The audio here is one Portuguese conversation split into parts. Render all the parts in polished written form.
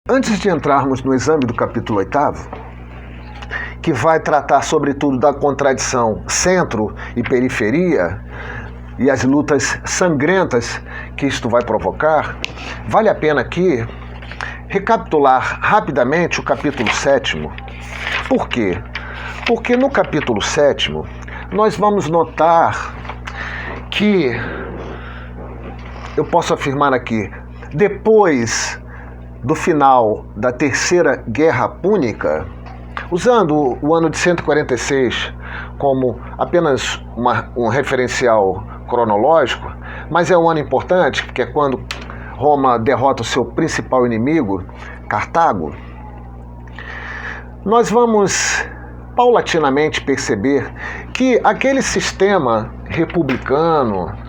Antes de entrarmos no exame do capítulo 8º, que vai tratar sobretudo da contradição centro e periferia e as lutas sangrentas que isto vai provocar, vale a pena aqui recapitular rapidamente o capítulo 7º. Por quê? Porque no capítulo 7º nós vamos notar que, eu posso afirmar aqui, depois do final da Terceira Guerra Púnica, usando o ano de 146 como apenas um referencial cronológico, mas é um ano importante, porque é quando Roma derrota o seu principal inimigo, Cartago, nós vamos paulatinamente perceber que aquele sistema republicano,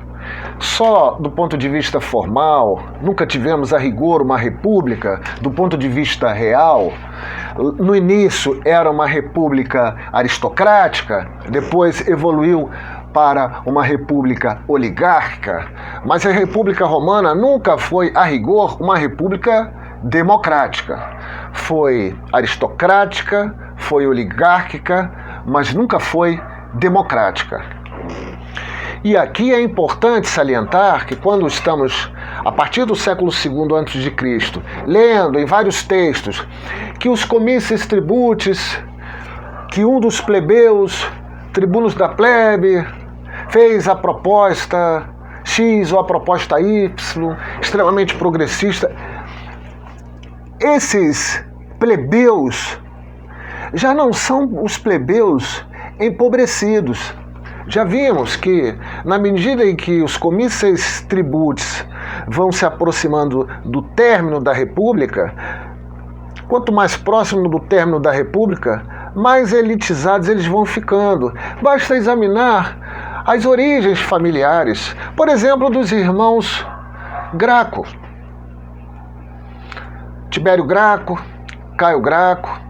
só do ponto de vista formal, nunca tivemos a rigor uma república, do ponto de vista real. No início era uma república aristocrática, depois evoluiu para uma república oligárquica, mas a República Romana nunca foi, a rigor, uma república democrática. Foi aristocrática, foi oligárquica, mas nunca foi democrática. E aqui é importante salientar que quando estamos, a partir do século II a.C., lendo em vários textos que os comices tributis, que um dos plebeus, tribunos da plebe, fez a proposta X ou a proposta Y, extremamente progressista, esses plebeus já não são os plebeus empobrecidos. Já vimos que, na medida em que os comices tributis vão se aproximando do término da República, quanto mais próximo do término da República, mais elitizados eles vão ficando. Basta examinar as origens familiares, por exemplo, dos irmãos Graco. Tibério Graco, Caio Graco.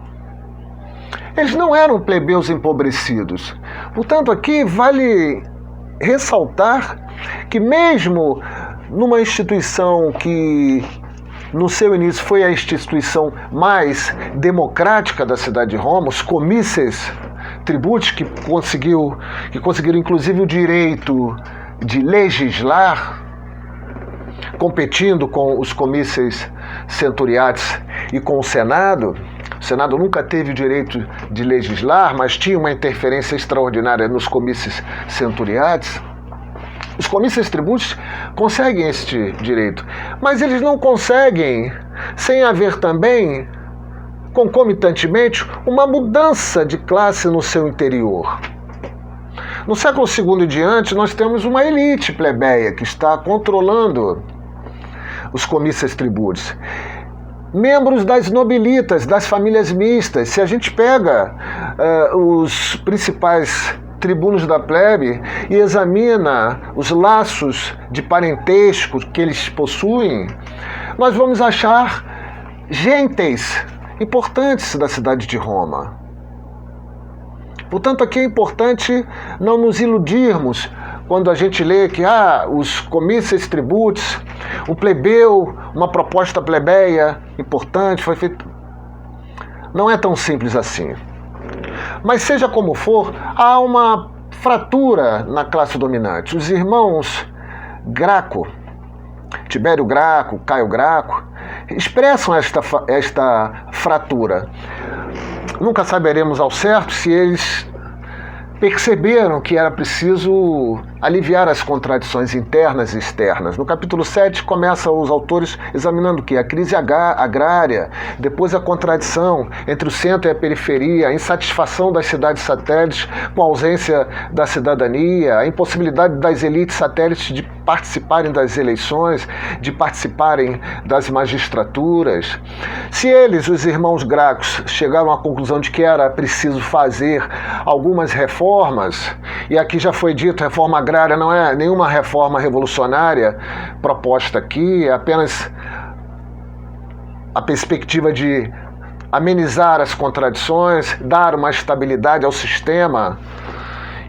Eles não eram plebeus empobrecidos. Portanto, aqui vale ressaltar que mesmo numa instituição que no seu início foi a instituição mais democrática da cidade de Roma, os comices tributis, que conseguiram inclusive o direito de legislar, competindo com os comices centuriates e com o Senado. O Senado nunca teve o direito de legislar, mas tinha uma interferência extraordinária nos comices centuriates. Os comices tributis conseguem este direito, mas eles não conseguem sem haver também, concomitantemente, uma mudança de classe no seu interior. No século II e diante, nós temos uma elite plebeia que está controlando os comices tributis. Membros das nobilitas, das famílias mistas. Se a gente pega os principais tribunos da plebe e examina os laços de parentesco que eles possuem, nós vamos achar gentes importantes da cidade de Roma. Portanto, aqui é importante não nos iludirmos quando a gente lê que os comices tributis, um plebeu, uma proposta plebeia importante foi feita. Não é tão simples assim. Mas seja como for, há uma fratura na classe dominante. Os irmãos Graco, Tibério Graco, Caio Graco, expressam esta fratura. Nunca saberemos ao certo se eles perceberam que era preciso aliviar as contradições internas e externas. No capítulo 7 começam os autores examinando o que? A crise agrária, depois a contradição entre o centro e a periferia, a insatisfação das cidades satélites com a ausência da cidadania, a impossibilidade das elites satélites de participarem das eleições, de participarem das magistraturas. Se eles, os irmãos Gracos, chegaram à conclusão de que era preciso fazer algumas reformas, e aqui já foi dito, reforma agrária não é nenhuma reforma revolucionária proposta aqui, é apenas a perspectiva de amenizar as contradições, dar uma estabilidade ao sistema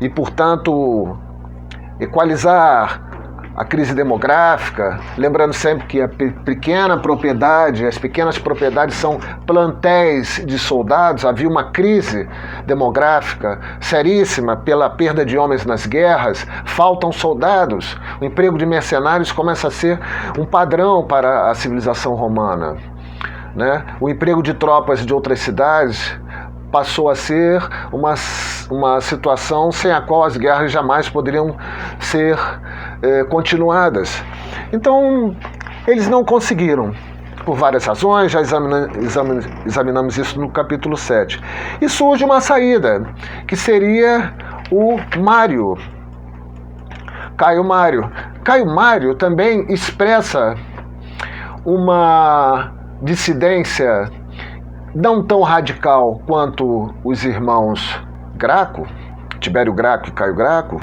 e, portanto, equalizar a crise demográfica, lembrando sempre que a pequena propriedade, as pequenas propriedades são plantéis de soldados. Havia uma crise demográfica seríssima pela perda de homens nas guerras, faltam soldados, o emprego de mercenários começa a ser um padrão para a civilização romana, né? O emprego de tropas de outras cidades passou a ser uma situação sem a qual as guerras jamais poderiam ser continuadas. Então, eles não conseguiram, por várias razões, já examinamos isso no capítulo 7. E surge uma saída, que seria o Mário, Caio Mário. Caio Mário também expressa uma dissidência não tão radical quanto os irmãos Graco, Tibério Graco e Caio Graco,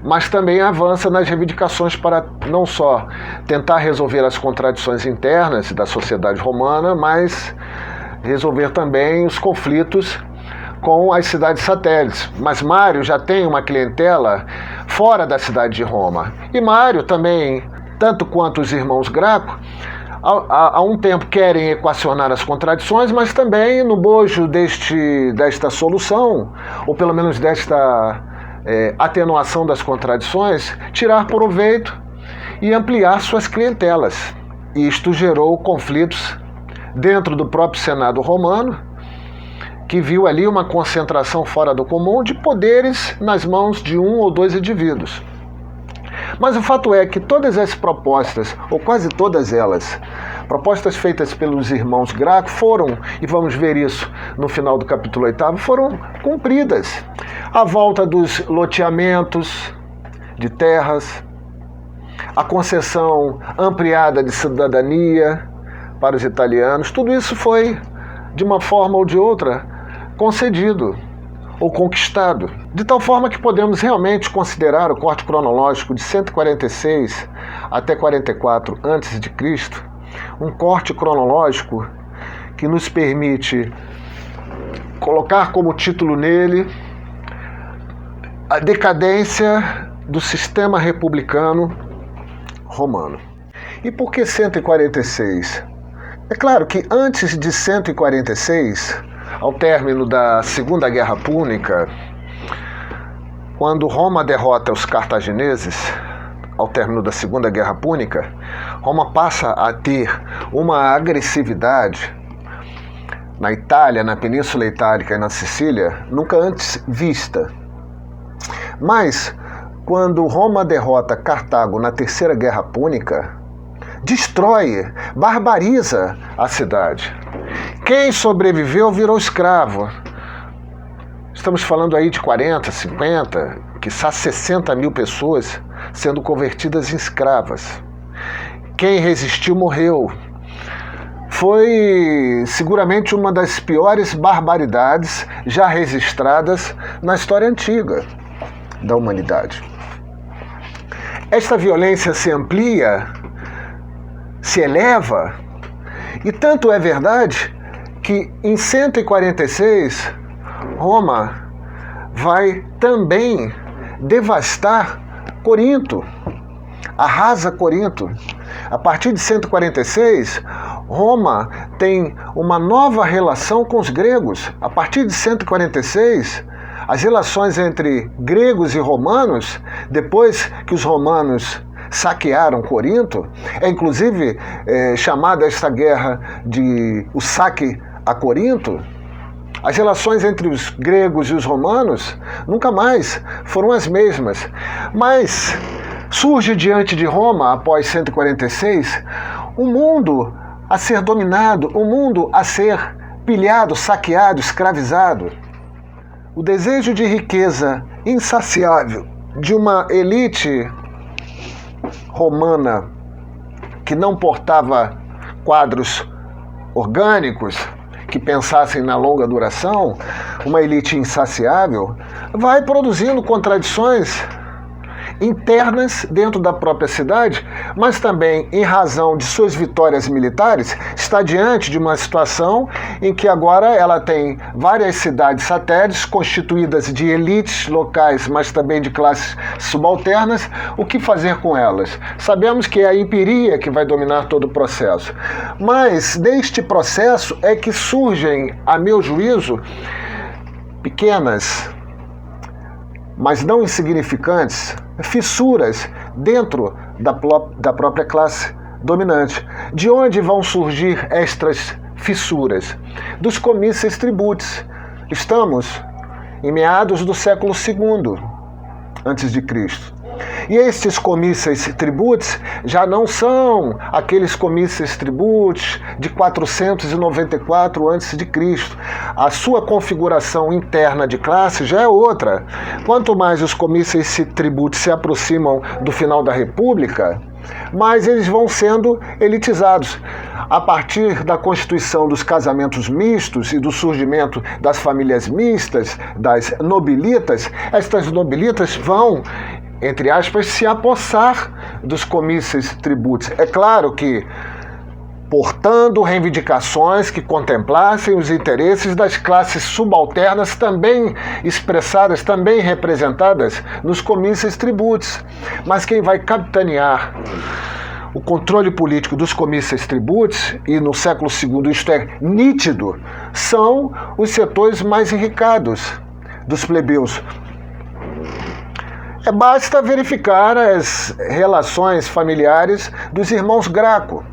mas também avança nas reivindicações para não só tentar resolver as contradições internas da sociedade romana, mas resolver também os conflitos com as cidades satélites. Mas Mário já tem uma clientela fora da cidade de Roma. E Mário também, tanto quanto os irmãos Graco, há um tempo querem equacionar as contradições, mas também no bojo desta solução, ou pelo menos desta atenuação das contradições, tirar proveito e ampliar suas clientelas. Isto gerou conflitos dentro do próprio Senado romano, que viu ali uma concentração fora do comum de poderes nas mãos de um ou dois indivíduos. Mas o fato é que todas as propostas, ou quase todas elas, propostas feitas pelos irmãos Graco foram, e vamos ver isso no final do capítulo 8, foram cumpridas. A volta dos loteamentos de terras, a concessão ampliada de cidadania para os italianos, tudo isso foi, de uma forma ou de outra, concedido ou conquistado, de tal forma que podemos realmente considerar o corte cronológico de 146 até 44 a.C., um corte cronológico que nos permite colocar como título nele a decadência do sistema republicano romano. E por que 146? É claro que antes de 146, ao término da Segunda Guerra Púnica, quando Roma derrota os cartagineses, ao término da Segunda Guerra Púnica, Roma passa a ter uma agressividade na Itália, na Península Itálica e na Sicília, nunca antes vista. Mas, quando Roma derrota Cartago na Terceira Guerra Púnica, destrói, barbariza a cidade. Quem sobreviveu virou escravo. Estamos falando aí de 40, 50, quiçá 60 mil pessoas sendo convertidas em escravas. Quem resistiu morreu. Foi seguramente uma das piores barbaridades já registradas na história antiga da humanidade. Esta violência se amplia, se eleva, e tanto é verdade que em 146 Roma vai também devastar Corinto, arrasa Corinto. A partir de 146, Roma tem uma nova relação com os gregos. A partir de 146, as relações entre gregos e romanos, depois que os romanos saquearam Corinto, é inclusive chamada esta guerra de o saque a Corinto. As relações entre os gregos e os romanos nunca mais foram as mesmas. Mas surge diante de Roma, após 146, um mundo a ser dominado, um mundo a ser pilhado, saqueado, escravizado. O desejo de riqueza insaciável de uma elite romana que não portava quadros orgânicos, que pensassem na longa duração, uma elite insaciável, vai produzindo contradições internas dentro da própria cidade, mas também em razão de suas vitórias militares, está diante de uma situação em que agora ela tem várias cidades satélites constituídas de elites locais, mas também de classes subalternas. O que fazer com elas? Sabemos que é a empiria que vai dominar todo o processo, mas deste processo é que surgem, a meu juízo, pequenas, mas não insignificantes, fissuras dentro da própria classe dominante. De onde vão surgir estas fissuras? Dos comices tributis. Estamos em meados do século II antes de Cristo. E estes comices tributis já não são aqueles comices tributis de 494 a.C. A sua configuração interna de classe já é outra. Quanto mais os comices tributis se aproximam do final da República, mais eles vão sendo elitizados. A partir da constituição dos casamentos mistos e do surgimento das famílias mistas, das nobilitas, estas nobilitas vão, entre aspas, se apossar dos comices tributis. É claro que portando reivindicações que contemplassem os interesses das classes subalternas, também expressadas, também representadas nos comices tributis. Mas quem vai capitanear o controle político dos comices tributis, e no século II isto é nítido, são os setores mais enricados dos plebeus. Basta verificar as relações familiares dos irmãos Graco.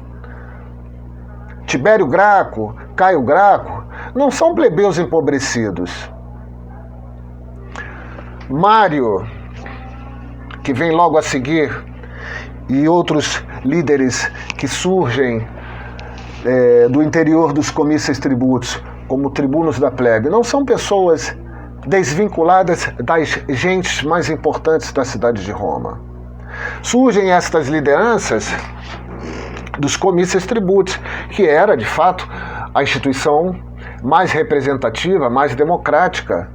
Tibério Graco, Caio Graco, não são plebeus empobrecidos. Mário, que vem logo a seguir, e outros líderes que surgem do interior dos comices tributos, como tribunos da plebe, não são pessoas desvinculadas das gentes mais importantes da cidade de Roma. Surgem estas lideranças dos comices tributis, que era, de fato, a instituição mais representativa, mais democrática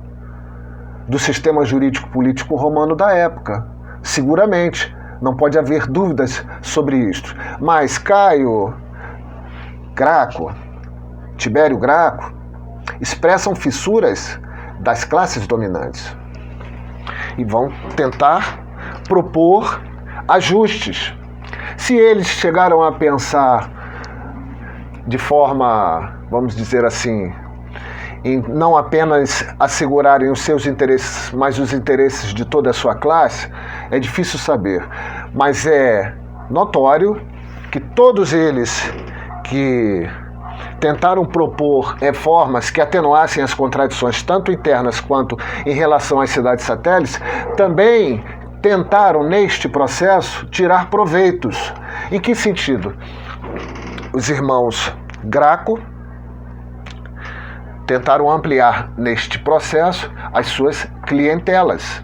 do sistema jurídico-político romano da época. Seguramente, não pode haver dúvidas sobre isto. Mas Caio Graco, Tibério Graco, expressam fissuras das classes dominantes e vão tentar propor ajustes. Se eles chegaram a pensar de forma, vamos dizer assim, em não apenas assegurarem os seus interesses, mas os interesses de toda a sua classe, é difícil saber. Mas é notório que todos eles que tentaram propor reformas que atenuassem as contradições, tanto internas quanto em relação às cidades satélites, também tentaram, neste processo, tirar proveitos. Em que sentido? Os irmãos Graco tentaram ampliar, neste processo, as suas clientelas.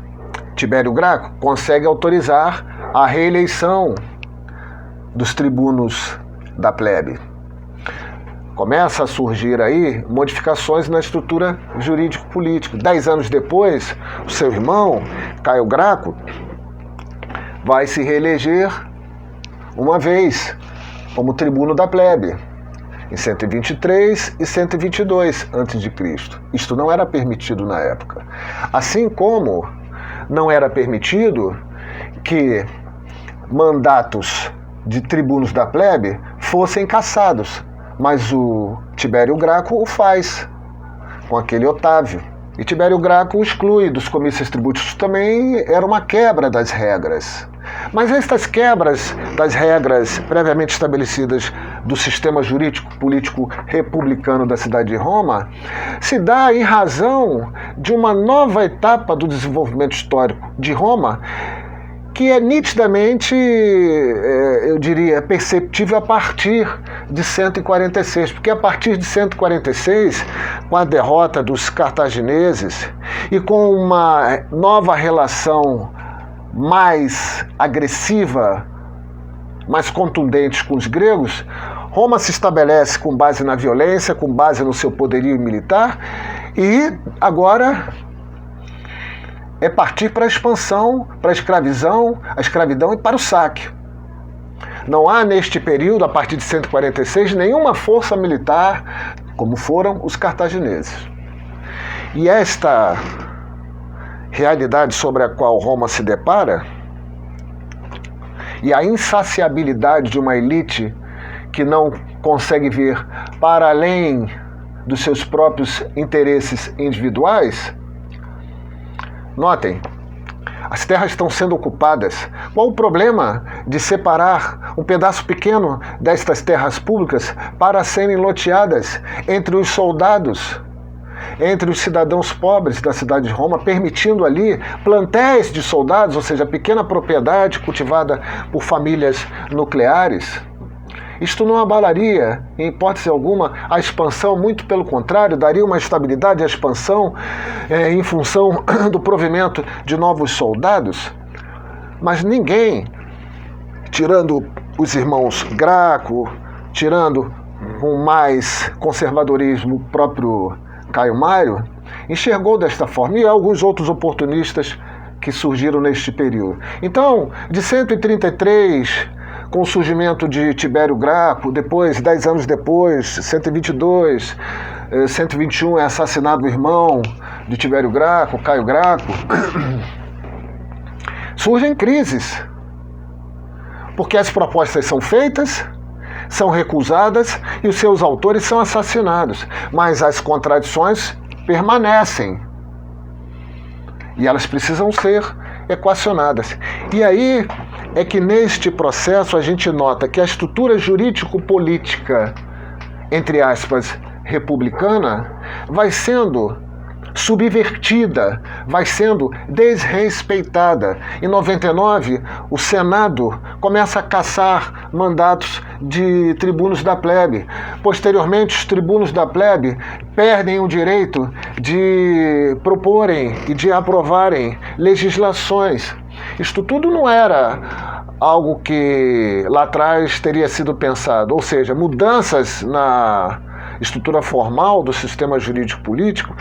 Tibério Graco consegue autorizar a reeleição dos tribunos da plebe. Começa a surgir aí modificações na estrutura jurídico-política. 10 anos depois, o seu irmão, Caio Graco, vai se reeleger uma vez como tribuno da plebe, em 123 e 122 a.C. Isto não era permitido na época. Assim como não era permitido que mandatos de tribunos da plebe fossem cassados, mas o Tibério Graco o faz com aquele Otávio. E Tibério Graco o exclui dos comícios tributos. Também era uma quebra das regras. Mas estas quebras das regras previamente estabelecidas do sistema jurídico-político republicano da cidade de Roma se dá em razão de uma nova etapa do desenvolvimento histórico de Roma, que é nitidamente, eu diria, perceptível a partir de 146, porque a partir de 146, com a derrota dos cartagineses e com uma nova relação mais agressiva, mais contundente com os gregos, Roma se estabelece com base na violência, com base no seu poderio militar, e agora é partir para a expansão, para a escravidão e para o saque. Não há neste período, a partir de 146, nenhuma força militar como foram os cartagineses. E esta realidade sobre a qual Roma se depara, e a insaciabilidade de uma elite que não consegue ver para além dos seus próprios interesses individuais, notem, as terras estão sendo ocupadas. Qual o problema de separar um pedaço pequeno destas terras públicas para serem loteadas entre os soldados, entre os cidadãos pobres da cidade de Roma, permitindo ali plantéis de soldados, ou seja, pequena propriedade cultivada por famílias nucleares? Isto não abalaria, em hipótese alguma, a expansão, muito pelo contrário, daria uma estabilidade à expansão em função do provimento de novos soldados. Mas ninguém, tirando os irmãos Graco, tirando com mais conservadorismo o próprio Caio Mário, enxergou desta forma, e alguns outros oportunistas que surgiram neste período. Então, de 133... com o surgimento de Tibério Graco, depois, 10 anos depois, 122, 121 é assassinado o irmão de Tibério Graco, Caio Graco, surgem crises, porque as propostas são feitas, são recusadas e os seus autores são assassinados, mas as contradições permanecem e elas precisam ser equacionadas. E aí é que neste processo a gente nota que a estrutura jurídico-política, entre aspas, republicana, vai sendo subvertida, vai sendo desrespeitada. Em 99, o Senado começa a cassar mandatos de tribunos da plebe. Posteriormente, os tribunos da plebe perdem o direito de proporem e de aprovarem legislações. Isto tudo não era algo que lá atrás teria sido pensado, ou seja, mudanças na estrutura formal do sistema jurídico-político,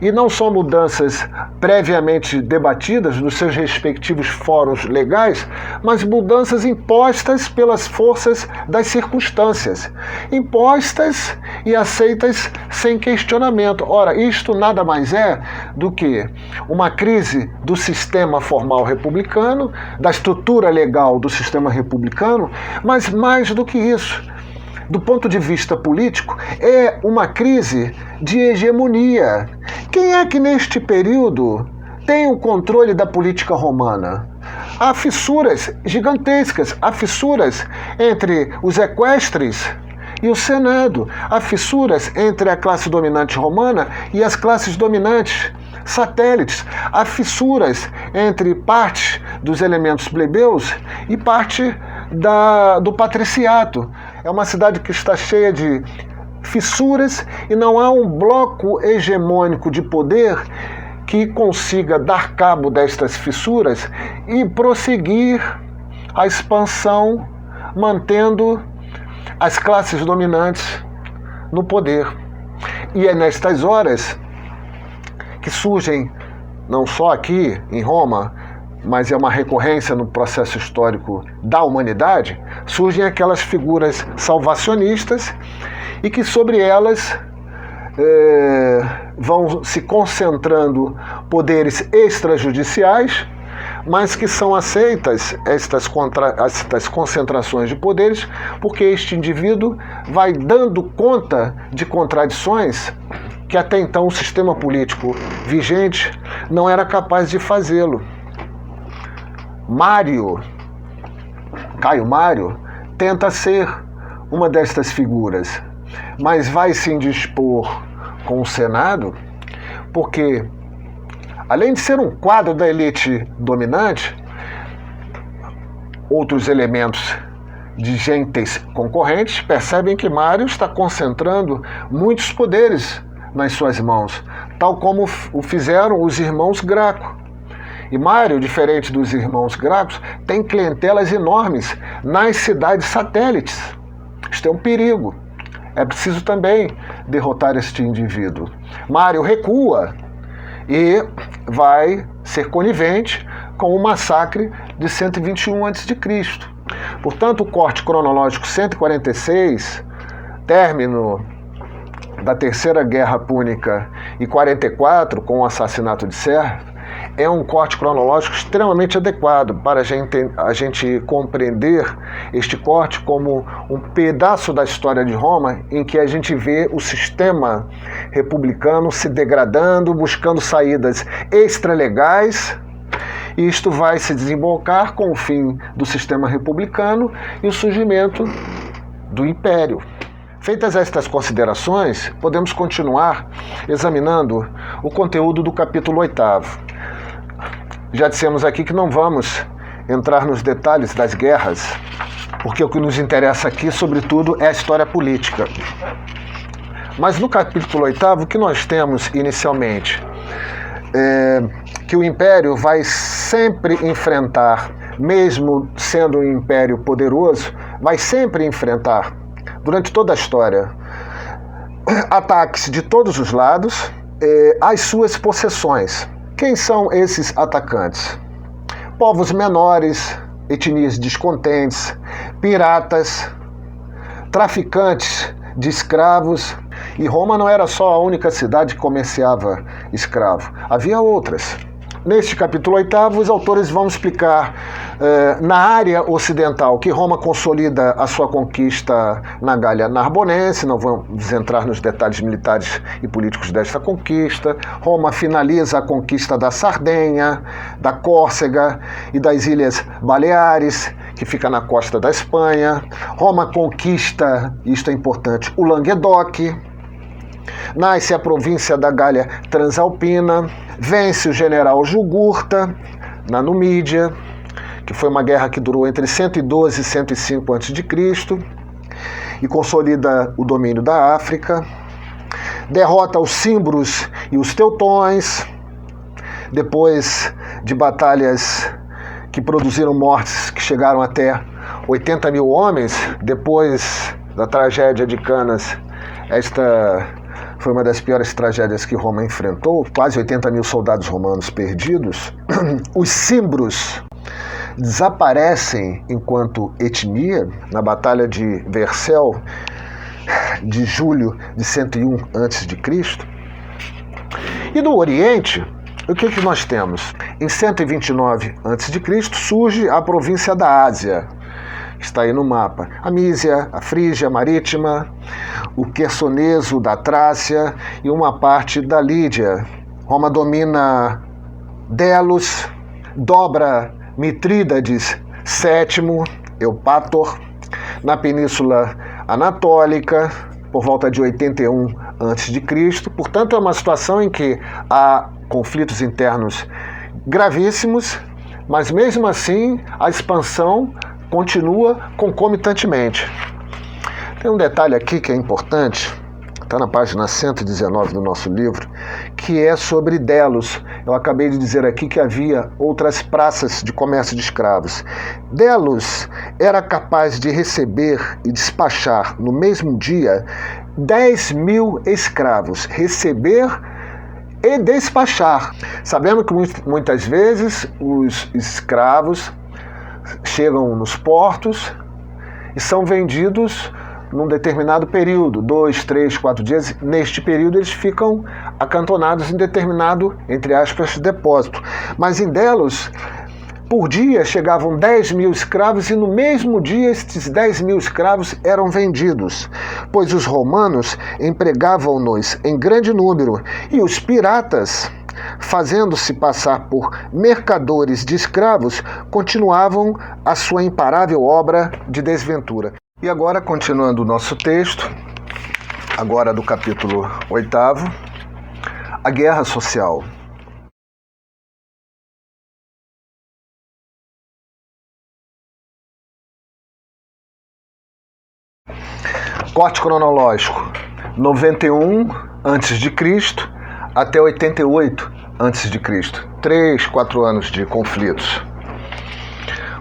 e não só mudanças previamente debatidas nos seus respectivos fóruns legais, mas mudanças impostas pelas forças das circunstâncias, impostas e aceitas sem questionamento. Ora, isto nada mais é do que uma crise do sistema formal republicano, da estrutura legal do sistema republicano, mas mais do que isso, do ponto de vista político, é uma crise de hegemonia. Quem é que neste período tem o controle da política romana? Há fissuras gigantescas, há fissuras entre os equestres e o Senado, há fissuras entre a classe dominante romana e as classes dominantes satélites, há fissuras entre parte dos elementos plebeus e parte do patriciato. É uma cidade que está cheia de fissuras e não há um bloco hegemônico de poder que consiga dar cabo destas fissuras e prosseguir a expansão, mantendo as classes dominantes no poder. E é nestas horas que surgem, não só aqui em Roma, mas é uma recorrência no processo histórico da humanidade, surgem aquelas figuras salvacionistas e que sobre elas vão se concentrando poderes extrajudiciais, mas que são aceitas estas concentrações de poderes porque este indivíduo vai dando conta de contradições que até então o sistema político vigente não era capaz de fazê-lo. Caio Mário, tenta ser uma destas figuras, mas vai se indispor com o Senado, porque, além de ser um quadro da elite dominante, outros elementos de gentes concorrentes percebem que Mário está concentrando muitos poderes nas suas mãos, tal como o fizeram os irmãos Graco. E Mário, diferente dos irmãos Gracos, tem clientelas enormes nas cidades satélites. Isto é um perigo. É preciso também derrotar este indivíduo. Mário recua e vai ser conivente com o massacre de 121 a.C. Portanto, o corte cronológico 146, término da Terceira Guerra Púnica, e 44, com o assassinato de Servo, é um corte cronológico extremamente adequado para a gente compreender este corte como um pedaço da história de Roma em que a gente vê o sistema republicano se degradando, buscando saídas extralegais, e isto vai se desembocar com o fim do sistema republicano e o surgimento do Império. Feitas estas considerações, podemos continuar examinando o conteúdo do capítulo 8º. Já dissemos aqui que não vamos entrar nos detalhes das guerras, porque o que nos interessa aqui, sobretudo, é a história política. Mas no capítulo 8º, o que nós temos inicialmente é que o Império vai sempre enfrentar, mesmo sendo um império poderoso, vai sempre enfrentar, durante toda a história, ataques de todos os lados às suas possessões. Quem são esses atacantes? Povos menores, etnias descontentes, piratas, traficantes de escravos. E Roma não era só a única cidade que comerciava escravo, havia outras. Neste capítulo 8º, os autores vão explicar na área ocidental que Roma consolida a sua conquista na Gália Narbonense, não vamos entrar nos detalhes militares e políticos desta conquista. Roma finaliza a conquista da Sardenha, da Córcega e das Ilhas Baleares, que fica na costa da Espanha. Roma conquista, isto é importante, o Languedoc. Nasce a província da Gália Transalpina, vence o general Jugurta na Numídia, que foi uma guerra que durou entre 112 e 105 a.C., e consolida o domínio da África. Derrota os Cimbros e os Teutões, depois de batalhas que produziram mortes que chegaram até 80 mil homens. Depois da tragédia de Canas, esta foi uma das piores tragédias que Roma enfrentou, quase 80 mil soldados romanos perdidos. Os Cimbros desaparecem enquanto etnia na Batalha de Vercel, de julho de 101 a.C. E no Oriente, o que nós temos? Em 129 a.C. surge a província da Ásia, que está aí no mapa. A Mísia, a Frígia Marítima, o Quersoneso da Trácia e uma parte da Lídia. Roma domina Delos, dobra Mitrídates VII, Eupátor, na Península Anatólica, por volta de 81 a.C. Portanto, é uma situação em que há conflitos internos gravíssimos, mas mesmo assim a expansão continua concomitantemente. Tem um detalhe aqui que é importante, está na página 119 do nosso livro, que é sobre Delos. Eu acabei de dizer aqui que havia outras praças de comércio de escravos. Delos era capaz de receber e despachar no mesmo dia 10 mil escravos. Receber e despachar. Sabemos que muitas vezes os escravos chegam nos portos e são vendidos num determinado período, 2, 3, 4 dias. Neste período eles ficam acantonados em determinado, entre aspas, depósito. Mas em Delos, por dia chegavam 10 mil escravos e no mesmo dia estes 10 mil escravos eram vendidos, pois os romanos empregavam-nos em grande número e os piratas, fazendo-se passar por mercadores de escravos, continuavam a sua imparável obra de desventura. E agora, continuando o nosso texto, agora do capítulo 8º, a guerra social. Corte cronológico, 91 a.C. até 88 a.C. 3, 4 anos de conflitos.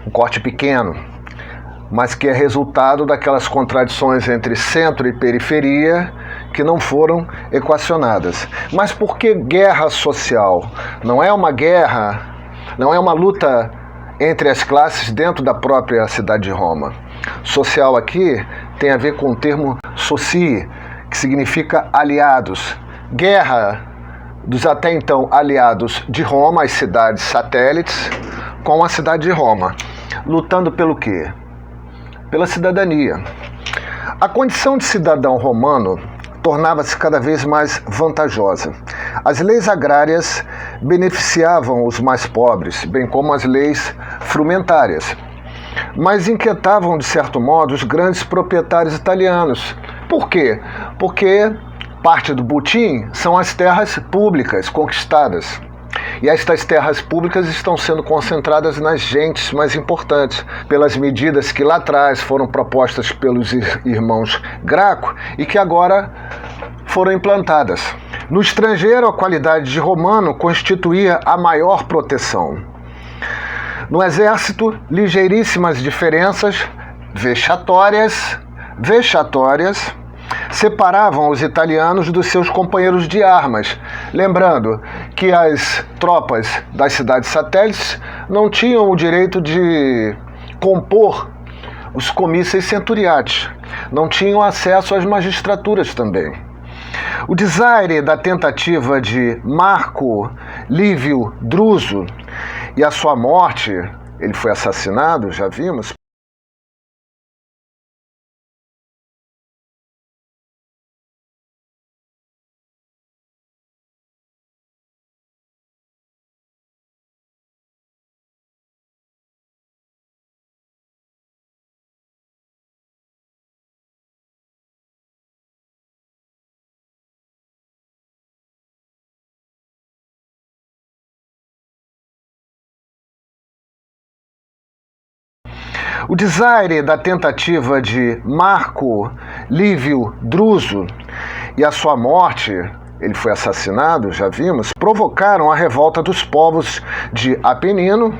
Um corte pequeno. mas que é resultado daquelas contradições entre centro e periferia que não foram equacionadas. Mas por que guerra social? Não é uma guerra, não é uma luta entre as classes dentro da própria cidade de Roma. Social aqui tem a ver com o termo soci, que significa aliados. Guerra dos até então aliados de Roma, as cidades satélites, com a cidade de Roma. Lutando pelo quê? Pela cidadania. A condição de cidadão romano tornava-se cada vez mais vantajosa. As leis agrárias beneficiavam os mais pobres, bem como as leis frumentárias, mas inquietavam, de certo modo, os grandes proprietários italianos. Por quê? Porque parte do butim são as terras públicas conquistadas. E estas terras públicas estão sendo concentradas nas gentes mais importantes, pelas medidas que lá atrás foram propostas pelos irmãos Graco e que agora foram implantadas. No estrangeiro, a qualidade de romano constituía a maior proteção. No exército, ligeiríssimas diferenças vexatórias, separavam os italianos dos seus companheiros de armas, lembrando que as tropas das cidades satélites não tinham o direito de compor os comícios centuriates, não tinham acesso às magistraturas também. O desaire da tentativa de Marco Lívio Druso e a sua morte, ele foi assassinado, já vimos, o desaire da tentativa de Marco Lívio Druso e a sua morte, ele foi assassinado, já vimos, provocaram a revolta dos povos de Apenino,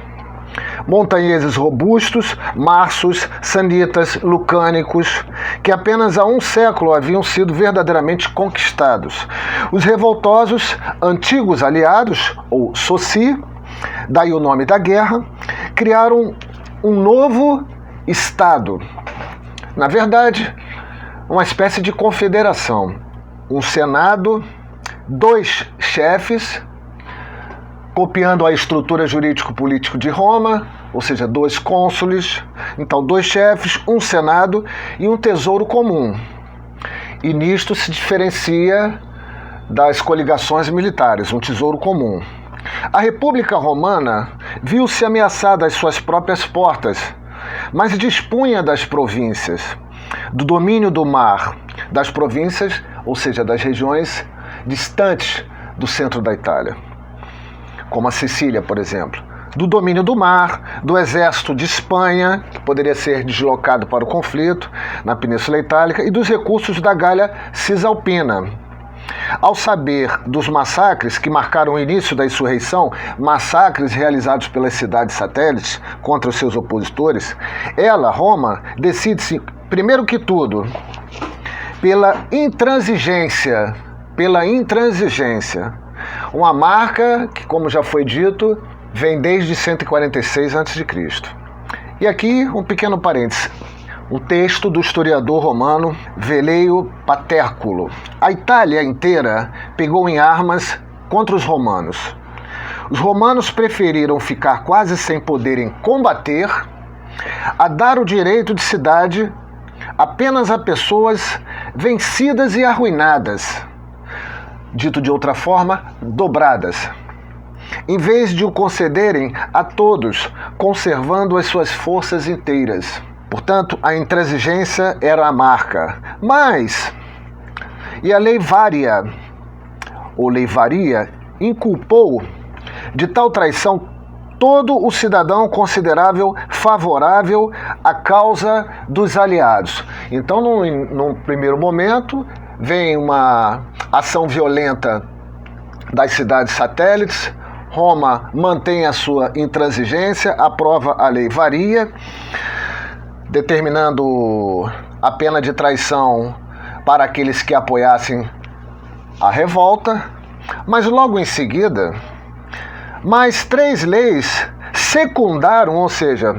montanheses robustos, marsos, sanitas, lucânicos, que apenas há um século haviam sido verdadeiramente conquistados. Os revoltosos, antigos aliados, ou soci, daí o nome da guerra, criaram um novo Estado. Na verdade, uma espécie de confederação. Um Senado, 2 chefes, copiando a estrutura jurídico-político de Roma, ou seja, 2 cônsules, então 2 chefes, um Senado e um tesouro comum. E nisto se diferencia das coligações militares, um tesouro comum. A República Romana viu-se ameaçada às suas próprias portas, mas dispunha das províncias, do domínio do mar, das províncias, ou seja, das regiões distantes do centro da Itália, como a Sicília, por exemplo, do domínio do mar, do exército de Espanha, que poderia ser deslocado para o conflito na Península Itálica, e dos recursos da Gália Cisalpina. Ao saber dos massacres que marcaram o início da insurreição, massacres realizados pelas cidades satélites contra os seus opositores, ela, Roma, decide-se, primeiro que tudo, pela intransigência, uma marca que, como já foi dito, vem desde 146 a.C. E aqui um pequeno parênteses. Um texto do historiador romano Velleio Paterculo. A Itália inteira pegou em armas contra os romanos. Os romanos preferiram ficar quase sem poder em combater a dar o direito de cidade apenas a pessoas vencidas e arruinadas, dito de outra forma, dobradas, em vez de o concederem a todos, conservando as suas forças inteiras. Portanto, a intransigência era a marca. Mas, e a Lei Varia, ou Lei Varia, inculpou de tal traição todo o cidadão considerável favorável à causa dos aliados. Então, num primeiro momento, vem uma ação violenta das cidades satélites, Roma mantém a sua intransigência, aprova a Lei Varia, determinando a pena de traição para aqueles que apoiassem a revolta, mas logo em seguida, mais 3 leis secundaram, ou seja,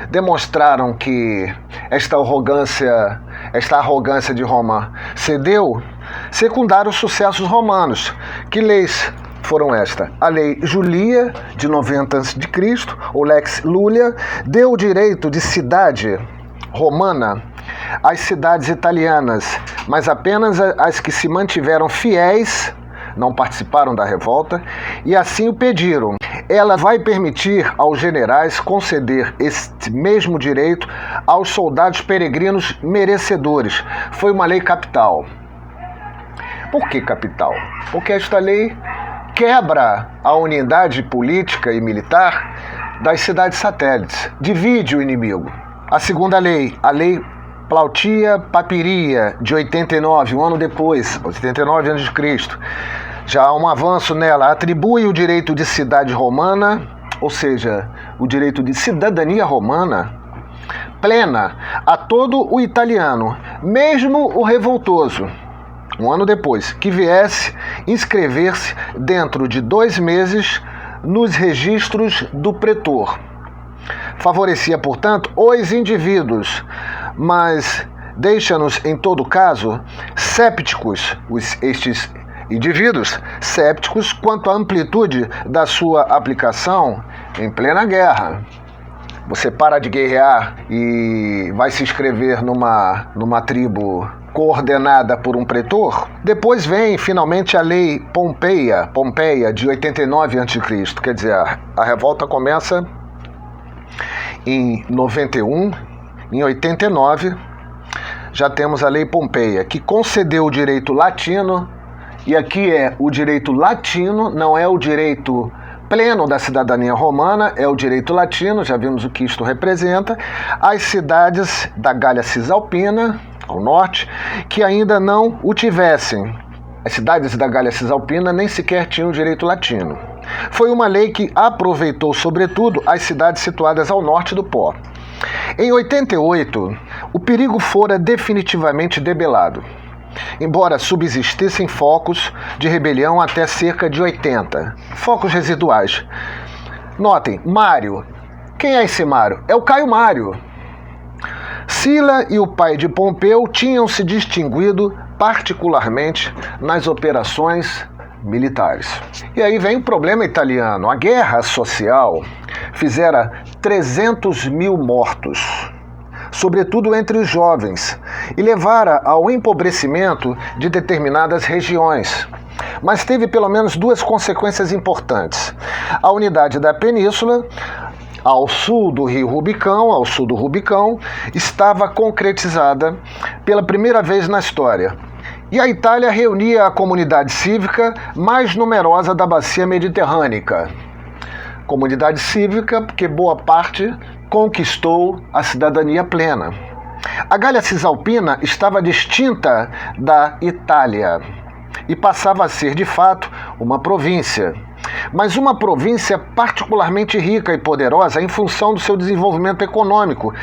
demonstraram que esta arrogância de Roma cedeu, secundaram os sucessos romanos. Que leis foram estas? A lei Julia, de 90 a.C., ou Lex Lulia, deu o direito de cidade romana às cidades italianas, mas apenas as que se mantiveram fiéis, não participaram da revolta, e assim o pediram. Ela vai permitir aos generais conceder este mesmo direito aos soldados peregrinos merecedores. Foi uma lei capital. Por que capital? Porque esta lei quebra a unidade política e militar das cidades satélites, divide o inimigo. A segunda lei, a lei Plautia Papiria, de 89, um ano depois, 89 a.C., já há um avanço nela, atribui o direito de cidade romana, ou seja, o direito de cidadania romana, plena a todo o italiano, mesmo o revoltoso, um ano depois, que viesse inscrever-se dentro de 2 meses nos registros do pretor. Favorecia, portanto, os indivíduos, mas deixa-nos, em todo caso, sépticos, estes indivíduos sépticos quanto à amplitude da sua aplicação em plena guerra. Você para de guerrear e vai se inscrever numa tribo coordenada por um pretor? Depois vem, finalmente, a lei Pompeia, de 89 a.C. Quer dizer, a revolta começa em 91, em 89, já temos a lei Pompeia, que concedeu o direito latino, e aqui é o direito latino, não é o direito pleno da cidadania romana, é o direito latino, já vimos o que isto representa, às cidades da Gália Cisalpina, ao norte, que ainda não o tivessem. As cidades da Gália Cisalpina nem sequer tinham direito latino. Foi uma lei que aproveitou, sobretudo, as cidades situadas ao norte do Pó. Em 88, o perigo fora definitivamente debelado, embora subsistissem focos de rebelião até cerca de 80, focos residuais. Notem, Mário. Quem é esse Mário? É o Caio Mário. Sila e o pai de Pompeu tinham se distinguido particularmente nas operações militares. E aí vem o problema italiano. A guerra social fizera 300 mil mortos, sobretudo entre os jovens, e levara ao empobrecimento de determinadas regiões. Mas teve pelo menos 2 consequências importantes. A unidade da península, ao sul do rio Rubicão, estava concretizada pela primeira vez na história. E a Itália reunia a comunidade cívica mais numerosa da bacia mediterrânea. Comunidade cívica porque boa parte conquistou a cidadania plena. A Gália Cisalpina estava distinta da Itália e passava a ser, de fato, uma província. Mas uma província particularmente rica e poderosa em função do seu desenvolvimento econômico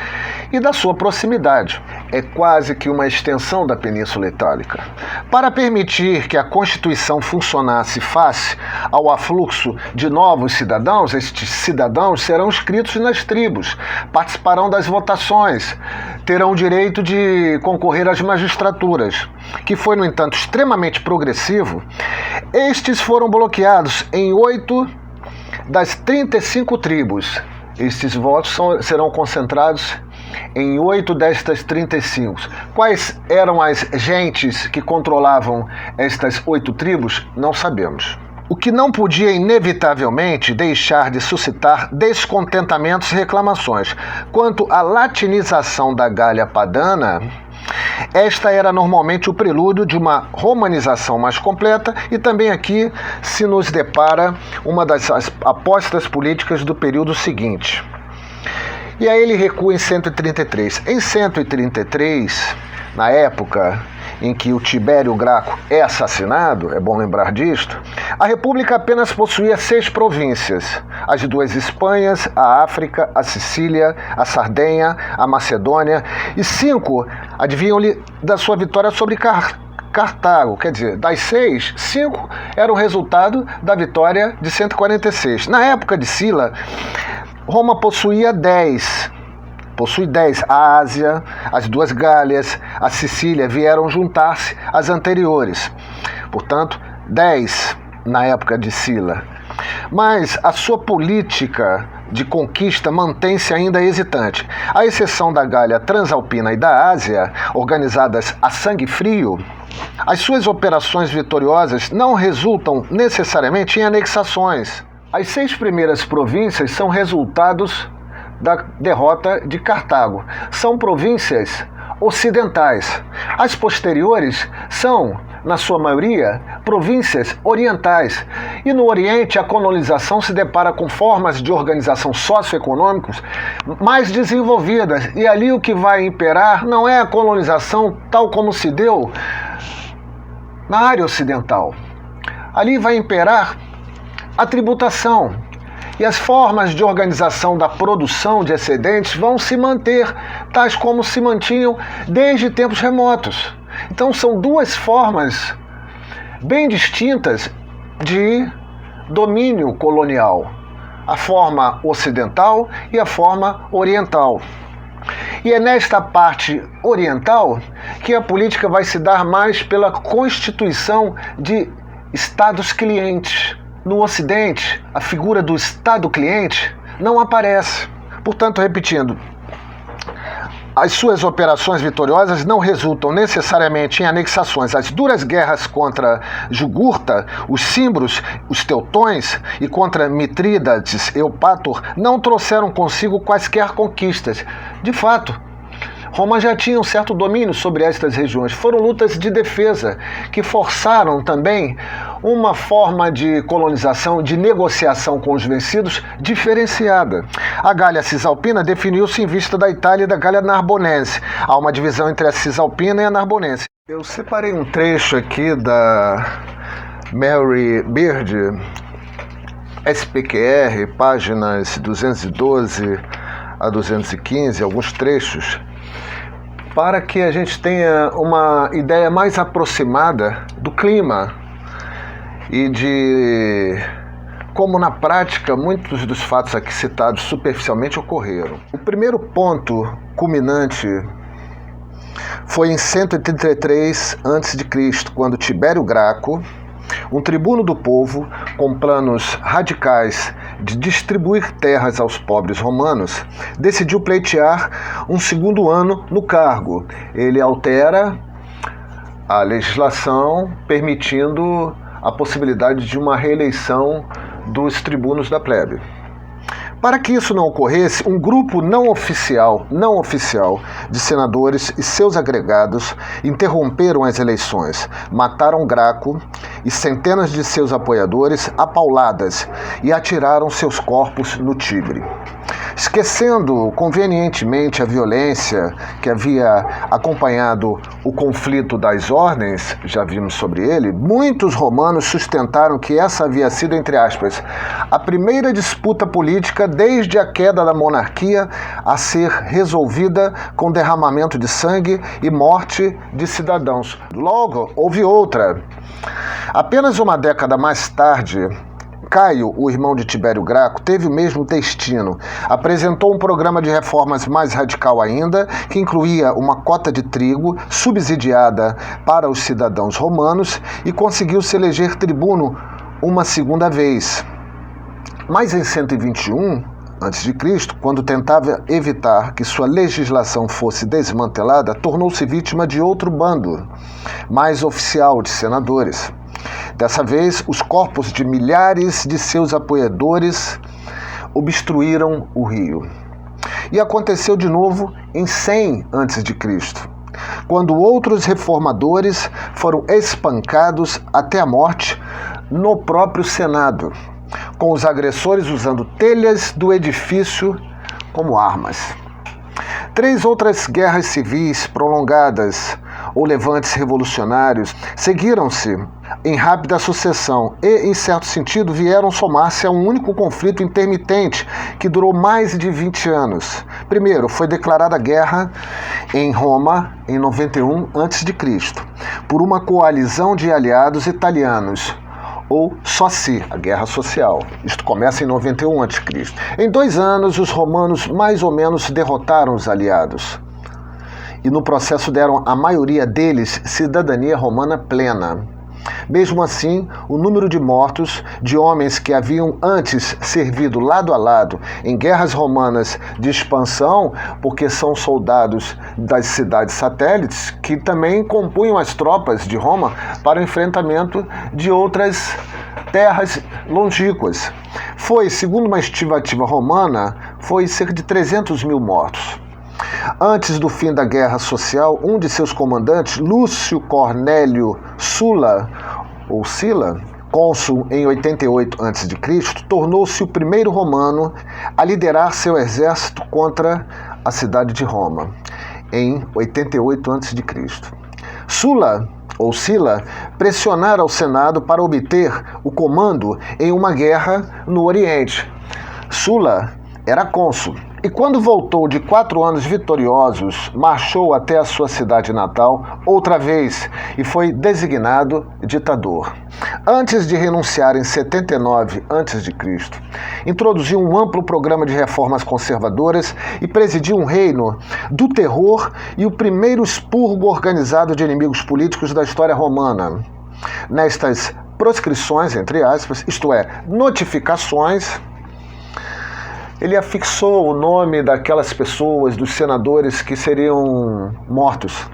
e da sua proximidade. É quase que uma extensão da Península Itálica. Para permitir que a Constituição funcionasse face ao afluxo de novos cidadãos, estes cidadãos serão inscritos nas tribos, participarão das votações, terão o direito de concorrer às magistraturas, que foi, no entanto, extremamente progressivo. Estes foram bloqueados em 8 das 35 tribos. Estes votos serão concentrados em 8 destas 35. Quais eram as gentes que controlavam estas 8 tribos? Não sabemos. O que não podia inevitavelmente deixar de suscitar descontentamentos e reclamações. Quanto à latinização da Gália Padana, esta era normalmente o prelúdio de uma romanização mais completa, e também aqui se nos depara uma das apostas políticas do período seguinte. E aí ele recua em 133. Em 133, na época em que o Tibério Graco é assassinado, é bom lembrar disto, a República apenas possuía 6 províncias: as 2 Espanhas, a África, a Sicília, a Sardenha, a Macedônia, e 5 advinham-lhe da sua vitória sobre Cartago. Quer dizer, das 6, 5 eram resultado da vitória de 146. Na época de Sila, Roma possuía 10. Possui 10. A Ásia, as 2 Gálias, a Sicília vieram juntar-se às anteriores. Portanto, 10 na época de Sila. Mas a sua política de conquista mantém-se ainda hesitante. À exceção da Gália Transalpina e da Ásia, organizadas a sangue frio, as suas operações vitoriosas não resultam necessariamente em anexações. As 6 primeiras províncias são resultados da derrota de Cartago. São províncias ocidentais. As posteriores são, na sua maioria, províncias orientais. E no Oriente, a colonização se depara com formas de organização socioeconômicas mais desenvolvidas. E ali o que vai imperar não é a colonização tal como se deu na área ocidental. Ali vai imperar a tributação. E as formas de organização da produção de excedentes vão se manter, tais como se mantinham desde tempos remotos. Então são 2 formas bem distintas de domínio colonial: a forma ocidental e a forma oriental. E é nesta parte oriental que a política vai se dar mais pela constituição de estados clientes. No Ocidente, a figura do Estado cliente não aparece. Portanto, repetindo, as suas operações vitoriosas não resultam necessariamente em anexações. As duras guerras contra Jugurta, os Cimbros, os Teutões e contra Mitrídates e Eupator não trouxeram consigo quaisquer conquistas. De fato, Roma já tinha um certo domínio sobre estas regiões. Foram lutas de defesa que forçaram também uma forma de colonização, de negociação com os vencidos diferenciada. A Gália Cisalpina definiu-se em vista da Itália e da Gália Narbonense. Há uma divisão entre a Cisalpina e a Narbonense. Eu separei um trecho aqui da Mary Beard, SPQR, páginas 212 a 215, alguns trechos, para que a gente tenha uma ideia mais aproximada do clima e de como, na prática, muitos dos fatos aqui citados superficialmente ocorreram. O primeiro ponto culminante foi em 133 a.C., quando Tibério Graco, um tribuno do povo, com planos radicais de distribuir terras aos pobres romanos, decidiu pleitear um segundo ano no cargo. Ele altera a legislação, permitindo a possibilidade de uma reeleição dos tribunos da plebe. Para que isso não ocorresse, um grupo não oficial de senadores e seus agregados interromperam as eleições, mataram Graco e centenas de seus apoiadores a pauladas e atiraram seus corpos no Tibre. Esquecendo convenientemente a violência que havia acompanhado o conflito das ordens, já vimos sobre ele, muitos romanos sustentaram que essa havia sido, entre aspas, a primeira disputa política desde a queda da monarquia a ser resolvida com derramamento de sangue e morte de cidadãos. Logo, houve outra. Apenas uma década mais tarde, Caio, o irmão de Tibério Graco, teve o mesmo destino. Apresentou um programa de reformas mais radical ainda, que incluía uma cota de trigo subsidiada para os cidadãos romanos e conseguiu se eleger tribuno uma segunda vez. Mas em 121 a.C., quando tentava evitar que sua legislação fosse desmantelada, tornou-se vítima de outro bando, mais oficial, de senadores. Dessa vez, os corpos de milhares de seus apoiadores obstruíram o rio. E aconteceu de novo em 100 a.C., quando outros reformadores foram espancados até a morte no próprio Senado, com os agressores usando telhas do edifício como armas. 3 outras guerras civis prolongadas ou levantes revolucionários seguiram-se em rápida sucessão e, em certo sentido, vieram somar-se a um único conflito intermitente que durou mais de 20 anos. Primeiro, foi declarada guerra em Roma em 91 a.C., por uma coalizão de aliados italianos, ou Socii, a Guerra Social. Isto começa em 91 a.C. Em 2 anos, os romanos mais ou menos derrotaram os aliados e no processo deram à maioria deles cidadania romana plena. Mesmo assim, o número de mortos de homens que haviam antes servido lado a lado em guerras romanas de expansão, porque são soldados das cidades satélites, que também compunham as tropas de Roma para o enfrentamento de outras terras longínquas. Foi, segundo uma estimativa romana, foi cerca de 300 mil mortos. Antes do fim da Guerra Social, um de seus comandantes, Lúcio Cornélio Sulla, ou Sila, cônsul em 88 a.C., tornou-se o primeiro romano a liderar seu exército contra a cidade de Roma, em 88 a.C. Sulla, ou Sila, pressionara o Senado para obter o comando em uma guerra no Oriente. Sulla era cônsul e, quando voltou de 4 anos vitoriosos, marchou até a sua cidade natal outra vez e foi designado ditador. Antes de renunciar em 79 a.C., introduziu um amplo programa de reformas conservadoras e presidiu um reino do terror e o primeiro expurgo organizado de inimigos políticos da história romana. Nestas proscrições, entre aspas, isto é, notificações, ele afixou o nome daquelas pessoas, dos senadores que seriam mortos.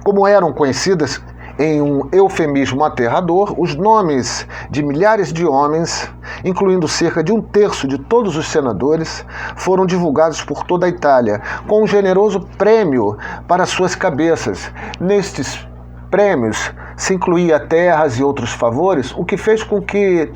Como eram conhecidas em um eufemismo aterrador, os nomes de milhares de homens, incluindo cerca de 1/3 de todos os senadores, foram divulgados por toda a Itália, com um generoso prêmio para suas cabeças. Nestes prêmios se incluía terras e outros favores, o que fez com que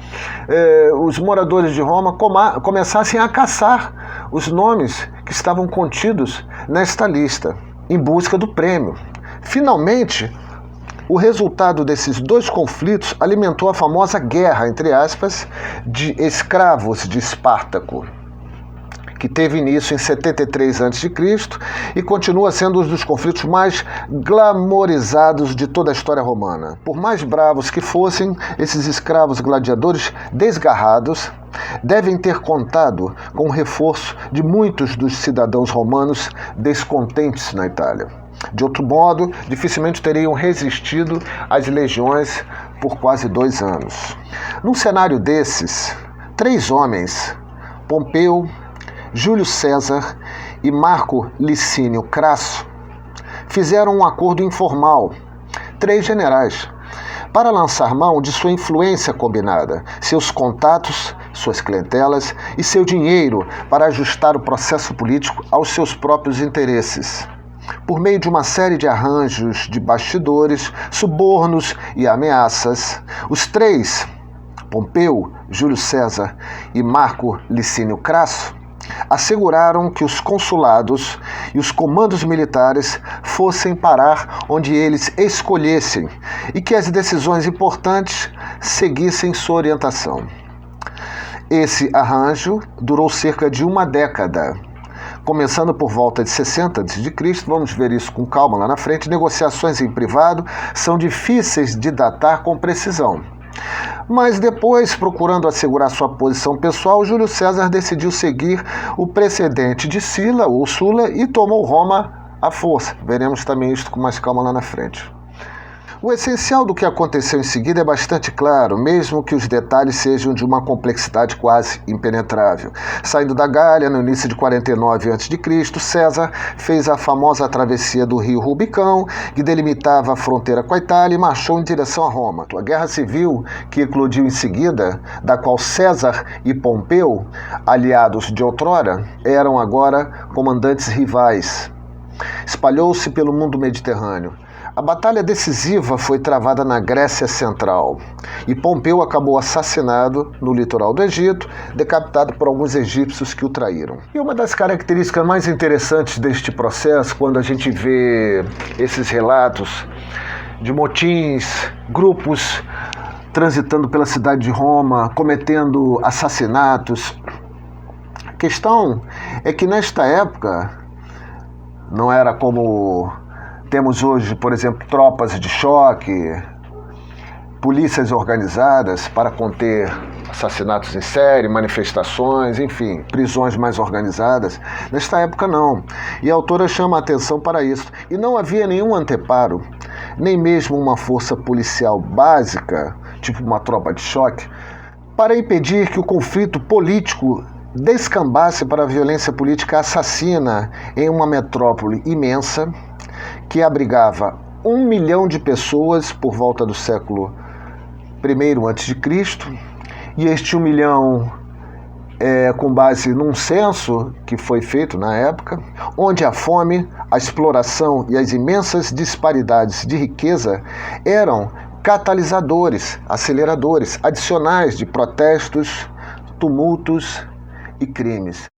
os moradores de Roma começassem a caçar os nomes que estavam contidos nesta lista, em busca do prêmio. Finalmente, o resultado desses 2 conflitos alimentou a famosa guerra, entre aspas, de escravos de Espartaco, que teve início em 73 a.C. e continua sendo um dos conflitos mais glamorizados de toda a história romana. Por mais bravos que fossem, esses escravos gladiadores desgarrados devem ter contado com o reforço de muitos dos cidadãos romanos descontentes na Itália. De outro modo, dificilmente teriam resistido às legiões por quase 2 anos. Num cenário desses, 3 homens, Pompeu, Júlio César e Marco Licínio Crasso, fizeram um acordo informal, 3 generais, para lançar mão de sua influência combinada, seus contatos, suas clientelas e seu dinheiro para ajustar o processo político aos seus próprios interesses. Por meio de uma série de arranjos de bastidores, subornos e ameaças, os 3, Pompeu, Júlio César e Marco Licínio Crasso, asseguraram que os consulados e os comandos militares fossem parar onde eles escolhessem e que as decisões importantes seguissem sua orientação. Esse arranjo durou cerca de 1 década. Começando por volta de 60 a.C., vamos ver isso com calma lá na frente, negociações em privado são difíceis de datar com precisão. Mas depois, procurando assegurar sua posição pessoal, Júlio César decidiu seguir o precedente de Sila ou Sulla e tomou Roma à força. Veremos também isto com mais calma lá na frente. O essencial do que aconteceu em seguida é bastante claro, mesmo que os detalhes sejam de uma complexidade quase impenetrável. Saindo da Gália, no início de 49 a.C., César fez a famosa travessia do rio Rubicão, que delimitava a fronteira com a Itália, e marchou em direção a Roma. A guerra civil, que eclodiu em seguida, da qual César e Pompeu, aliados de outrora, eram agora comandantes rivais. espalhou-se pelo mundo mediterrâneo. A batalha decisiva foi travada na Grécia Central e Pompeu acabou assassinado no litoral do Egito, decapitado por alguns egípcios que o traíram. E uma das características mais interessantes deste processo, quando a gente vê esses relatos de motins, grupos transitando pela cidade de Roma, cometendo assassinatos, a questão é que nesta época não era como temos hoje, por exemplo, tropas de choque, polícias organizadas para conter assassinatos em série, manifestações, enfim, prisões mais organizadas. Nesta época não. E a autora chama a atenção para isso. E não havia nenhum anteparo, nem mesmo uma força policial básica, tipo uma tropa de choque, para impedir que o conflito político descambasse para a violência política assassina em uma metrópole imensa, que abrigava 1 milhão de pessoas por volta do século I a.C., e este 1 milhão com base num censo que foi feito na época, onde a fome, a exploração e as imensas disparidades de riqueza eram catalisadores, aceleradores adicionais de protestos, tumultos e crimes.